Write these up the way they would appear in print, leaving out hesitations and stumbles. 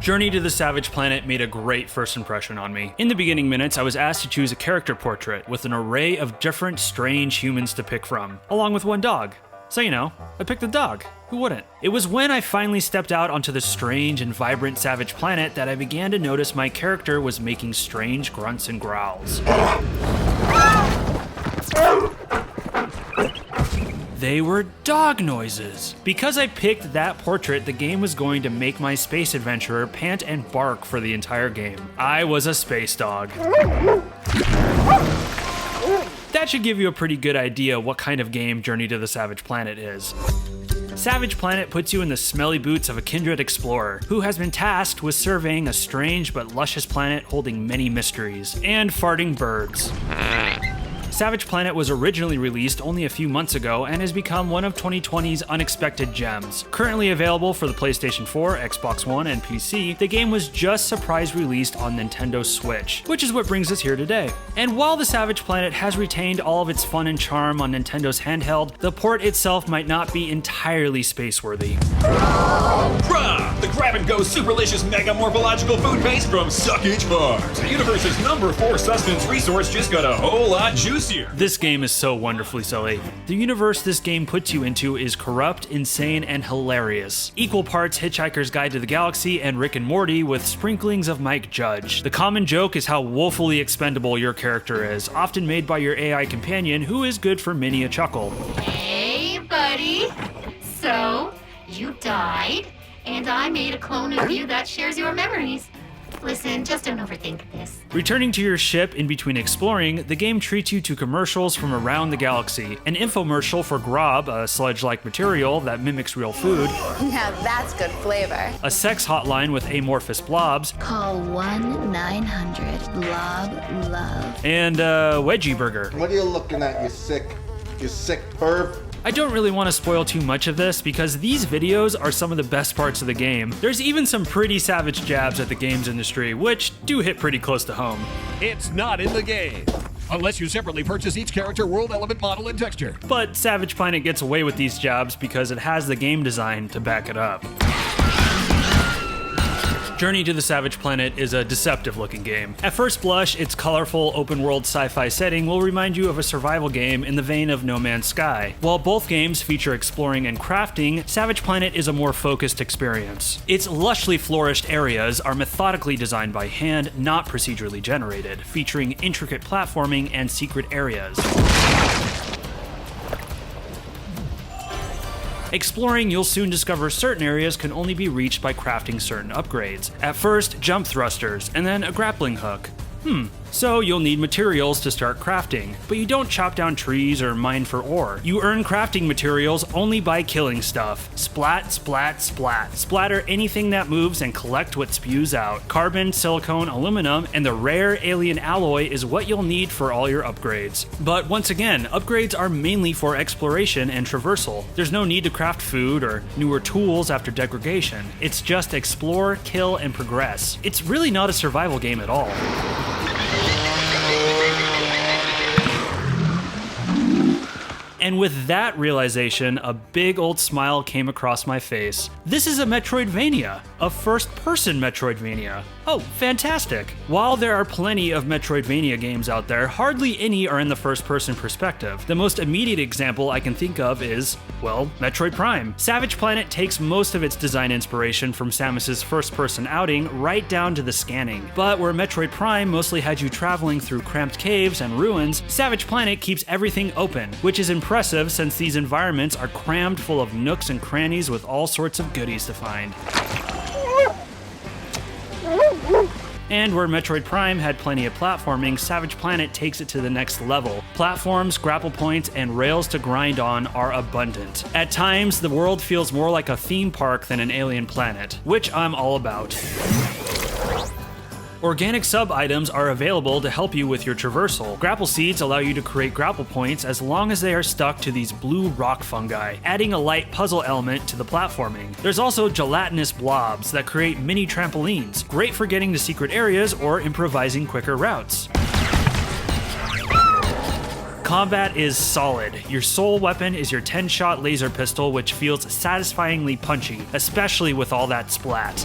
Journey to the Savage Planet made a great first impression on me. In the beginning minutes, I was asked to choose a character portrait with an array of different strange humans to pick from, along with one dog. So I picked the dog. Who wouldn't? It was when I finally stepped out onto the strange and vibrant Savage Planet that I began to notice my character was making strange grunts and growls. They were dog noises. Because I picked that portrait, the game was going to make my space adventurer pant and bark for the entire game. I was a space dog. That should give you a pretty good idea what kind of game Journey to the Savage Planet is. Savage Planet puts you in the smelly boots of a Kindred explorer, who has been tasked with surveying a strange but luscious planet holding many mysteries, and farting birds. Savage Planet was originally released only a few months ago and has become one of 2020's unexpected gems. Currently available for the PlayStation 4, Xbox One, and PC, the game was just surprise released on Nintendo Switch, which is what brings us here today. And while the Savage Planet has retained all of its fun and charm on Nintendo's handheld, the port itself might not be entirely space-worthy. Bruh! The grab-and-go superlicious mega morphological food paste from Suckage Farms. The universe's #4 sustenance resource just got a whole lot juicier. This game is so wonderfully silly. The universe this game puts you into is corrupt, insane, and hilarious. Equal parts Hitchhiker's Guide to the Galaxy and Rick and Morty with sprinklings of Mike Judge. The common joke is how woefully expendable your character is, often made by your AI companion who is good for many a chuckle. Hey, buddy. So, you died, and I made a clone of you that shares your memories. Listen, just don't overthink this. Returning to your ship in between exploring, the game treats you to commercials from around the galaxy. An infomercial for grab, a sludge-like material that mimics real food. Now that's good flavor. A sex hotline with amorphous blobs. Call 1-900-BLOB-LOVE. And a wedgie burger. What are you looking at, you sick perv? I don't really want to spoil too much of this because these videos are some of the best parts of the game. There's even some pretty savage jabs at the games industry, which do hit pretty close to home. It's not in the game, unless you separately purchase each character, world, element, model, and texture. But Savage Planet gets away with these jabs because it has the game design to back it up. Journey to the Savage Planet is a deceptive-looking game. At first blush, its colorful, open-world sci-fi setting will remind you of a survival game in the vein of No Man's Sky. While both games feature exploring and crafting, Savage Planet is a more focused experience. Its lushly flourished areas are methodically designed by hand, not procedurally generated, featuring intricate platforming and secret areas. Exploring, you'll soon discover certain areas can only be reached by crafting certain upgrades. At first, jump thrusters, and then a grappling hook. So you'll need materials to start crafting, but you don't chop down trees or mine for ore. You earn crafting materials only by killing stuff. Splat, splat, splat. Splatter anything that moves and collect what spews out. Carbon, silicone, aluminum, and the rare alien alloy is what you'll need for all your upgrades. But once again, upgrades are mainly for exploration and traversal. There's no need to craft food or newer tools after degradation. It's just explore, kill, and progress. It's really not a survival game at all. And with that realization, a big old smile came across my face. This is a Metroidvania, a first-person Metroidvania. Oh, fantastic. While there are plenty of Metroidvania games out there, hardly any are in the first-person perspective. The most immediate example I can think of is, well, Metroid Prime. Savage Planet takes most of its design inspiration from Samus's first-person outing right down to the scanning. But where Metroid Prime mostly had you traveling through cramped caves and ruins, Savage Planet keeps everything open, which is impressive since these environments are crammed full of nooks and crannies with all sorts of goodies to find. And where Metroid Prime had plenty of platforming, Savage Planet takes it to the next level. Platforms, grapple points, and rails to grind on are abundant. At times, the world feels more like a theme park than an alien planet, which I'm all about. Organic sub-items are available to help you with your traversal. Grapple seeds allow you to create grapple points as long as they are stuck to these blue rock fungi, adding a light puzzle element to the platforming. There's also gelatinous blobs that create mini trampolines, great for getting to secret areas or improvising quicker routes. Combat is solid. Your sole weapon is your 10-shot laser pistol, which feels satisfyingly punchy, especially with all that splat.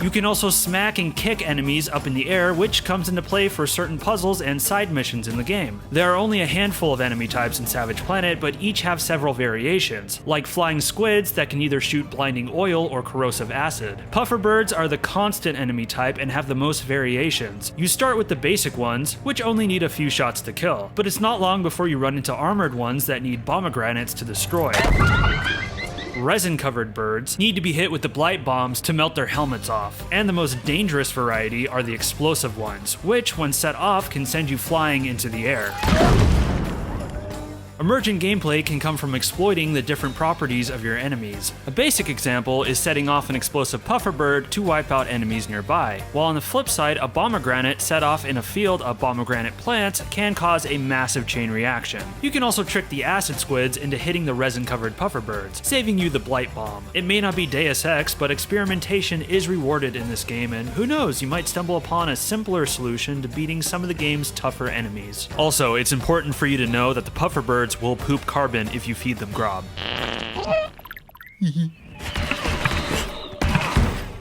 You can also smack and kick enemies up in the air, which comes into play for certain puzzles and side missions in the game. There are only a handful of enemy types in Savage Planet, but each have several variations, like flying squids that can either shoot blinding oil or corrosive acid. Puffer birds are the constant enemy type and have the most variations. You start with the basic ones, which only need a few shots to kill, but it's not long before you run into armored ones that need pomegranates to destroy. Resin-covered birds need to be hit with the blight bombs to melt their helmets off, and the most dangerous variety are the explosive ones, which, when set off, can send you flying into the air. Emergent gameplay can come from exploiting the different properties of your enemies. A basic example is setting off an explosive puffer bird to wipe out enemies nearby, while on the flip side, a pomegranate set off in a field of pomegranate plants can cause a massive chain reaction. You can also trick the acid squids into hitting the resin-covered puffer birds, saving you the blight bomb. It may not be Deus Ex, but experimentation is rewarded in this game, and who knows, you might stumble upon a simpler solution to beating some of the game's tougher enemies. Also, it's important for you to know that the puffer birds will poop carbon if you feed them grob.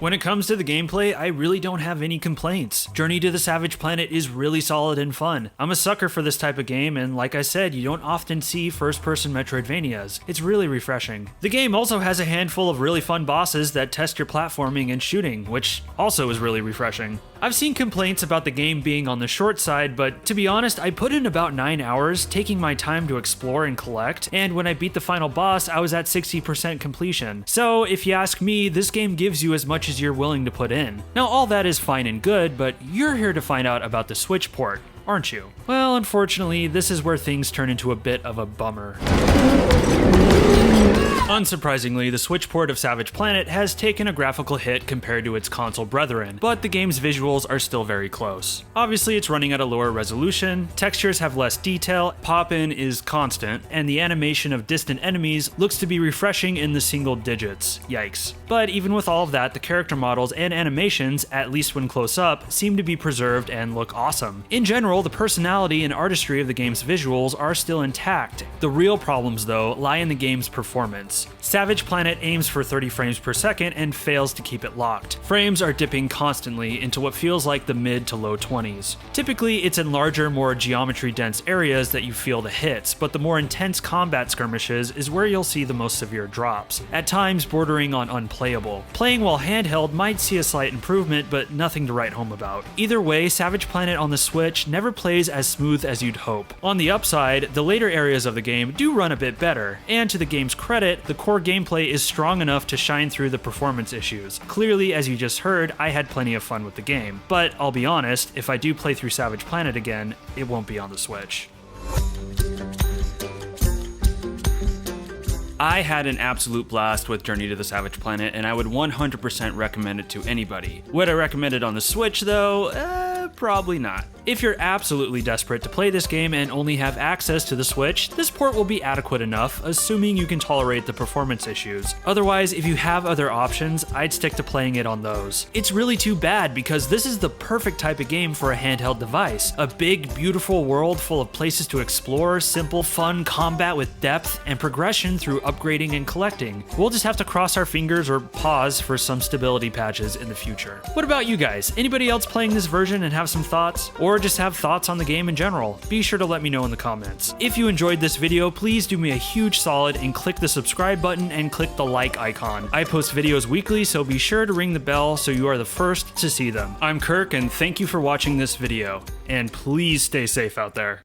When it comes to the gameplay, I really don't have any complaints. Journey to the Savage Planet is really solid and fun. I'm a sucker for this type of game, and like I said, you don't often see first-person Metroidvanias. It's really refreshing. The game also has a handful of really fun bosses that test your platforming and shooting, which also is really refreshing. I've seen complaints about the game being on the short side, but to be honest, I put in about 9 hours, taking my time to explore and collect, and when I beat the final boss, I was at 60% completion. So if you ask me, this game gives you as much as you're willing to put in. Now all that is fine and good, but you're here to find out about the Switch port, aren't you? Well, unfortunately, this is where things turn into a bit of a bummer. Unsurprisingly, the Switch port of Savage Planet has taken a graphical hit compared to its console brethren, but the game's visuals are still very close. Obviously, it's running at a lower resolution, textures have less detail, pop-in is constant, and the animation of distant enemies looks to be refreshing in the single digits. Yikes. But even with all of that, the character models and animations, at least when close up, seem to be preserved and look awesome. In general, the personality and artistry of the game's visuals are still intact. The real problems, though, lie in the game's performance. Savage Planet aims for 30 frames per second and fails to keep it locked. Frames are dipping constantly into what feels like the mid to low 20s. Typically, it's in larger, more geometry-dense areas that you feel the hits, but the more intense combat skirmishes is where you'll see the most severe drops, at times bordering on unplayable. Playing while handheld might see a slight improvement, but nothing to write home about. Either way, Savage Planet on the Switch never plays as smooth as you'd hope. On the upside, the later areas of the game do run a bit better, and to the game's credit, the core gameplay is strong enough to shine through the performance issues. Clearly, as you just heard, I had plenty of fun with the game. But I'll be honest, if I do play through Savage Planet again, it won't be on the Switch. I had an absolute blast with Journey to the Savage Planet, and I would 100% recommend it to anybody. Would I recommend it on the Switch, though? Probably not. If you're absolutely desperate to play this game and only have access to the Switch, this port will be adequate enough, assuming you can tolerate the performance issues. Otherwise, if you have other options, I'd stick to playing it on those. It's really too bad because this is the perfect type of game for a handheld device. A big, beautiful world full of places to explore, simple, fun combat with depth, and progression through upgrading and collecting. We'll just have to cross our fingers or pause for some stability patches in the future. What about you guys? Anybody else playing this version and have some thoughts? Or just have thoughts on the game in general? Be sure to let me know in the comments. If you enjoyed this video, please do me a huge solid and click the subscribe button and click the like icon. I post videos weekly, so be sure to ring the bell so you are the first to see them. I'm Kirk, and thank you for watching this video. And please stay safe out there.